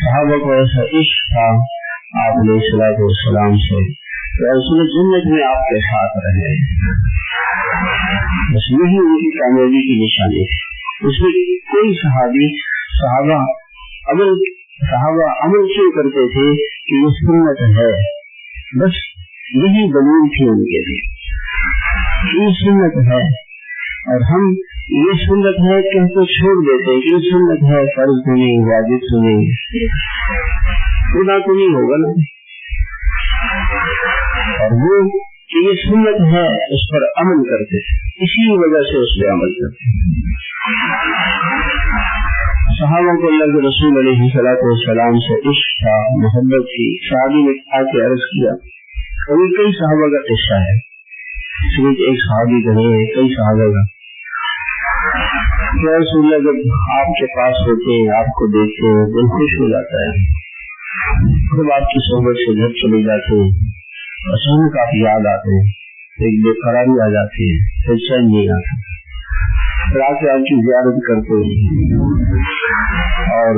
صحابہ کو ایسا عشق تھا آپ علیہ سے رسول جنت میں آپ کے ساتھ رہے، بس یہی ان کی کامیابی کی نشانی ہے۔ اس میں کوئی صحابہ عمل کیوں کرتے تھے کہ یہ سنت ہے، بس یہی دلیل تھی ان کے لیے، یہ سنت ہے اور ہم یہ سنت ہے کہ تو چھوڑ دیتے، یہ سنت ہے فرض تو نہیں، واجب تو نہیں، خدا تو نہیں ہوگا نا، اور وہ کہ یہ سنت ہے اس پر عمل کرتے، اسی وجہ سے اس پہ عمل کرتے۔ صحابہ کو اللہ کے رسول علیہ السلام سے عشق تھا، محبت تھی۔ صحابی نے آ کے عرض کیا، ابھی کئی صحابہ کا قصہ ہے، صرف ایک صحابی کا نہیں، کئی صحابہ کا۔ رسول اللہ جب آپ کے پاس ہوتے ہیں، آپ کو دیکھتے ہیں، دل خوش ہو جاتا ہے، جب آپ کی صحبت سے گھر چلے جاتے ہیں، اچانک آپ یاد آتے ہیں، ایک بے قراری آ جاتی ہے، پھر چین نہیں آتا، پھر آ کے آپ کی زیارت کرتے ہیں، اور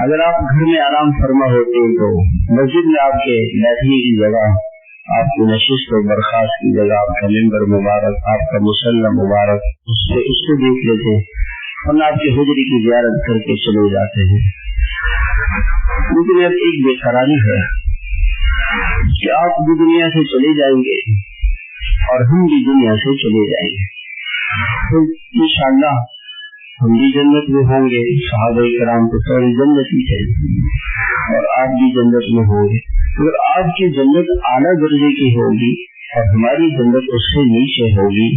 اگر آپ گھر میں آرام فرما ہوتے ہیں تو مسجد میں آپ کے بیٹھنے کی جگہ، آپ کی نشست و برخاست کی جگہ، آپ کا ممبر مبارک، آپ کا مصلی مبارک، اس کو دیکھ لیتے ہیں، ورنہ آپ کے حجرے کی زیارت کر کے چلے جاتے ہیں۔ لیکن اب ایک بے قراری ہے کہ آپ بھی دنیا سے چلے جائیں گے اور ہم بھی دنیا سے چلے جائیں گے، تو انشاءاللہ ہم بھی جنت میں ہوں گے، صحابہ کرام تو سارے جنت ہی تھے، اور آپ بھی جنت میں ہوں گے۔ اگر آپ کی جنت اعلیٰ درجے کی ہوگی اور ہماری جنت اس سے نیچے ہوگی،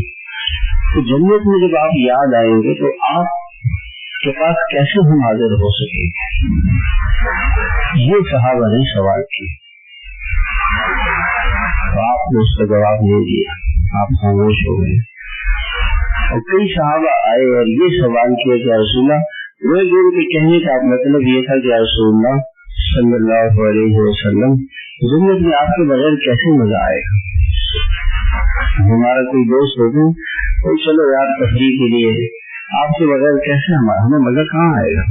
تو جنت میں جب آپ یاد آئیں گے تو آپ کے پاس کیسے ہم حاضر ہو سکیں گے؟ یہ صحابہ نے سوال کیا، تو آپ نے اس کا جواب نہیں دیا، آپ خاموش ہو گئے۔ اور کئی صحابہ آئے اور یہ سوال کیا کہ رسول اللہ، وہ جو ان کے کہنے کا مطلب یہ تھا کہ رسول اللہ صلی اللہ علیہ وسلم زندگی میں آپ کے بغیر کیسے مزہ آئے گا؟ ہمارا کوئی دوست ہوگا، کوئی چلو یار تفریح کے لیے، آپ کے بغیر کیسے ہمیں مزہ کہاں آئے گا؟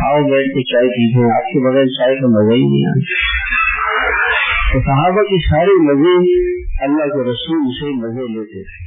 آؤ بیٹھ کے چائے پیتے ہیں، آپ کے بغیر چائے کا مزہ ہی نہیں آتا۔ تو صحابہ کے سارے مزے اللہ کے رسول سے مزے لیتے تھے۔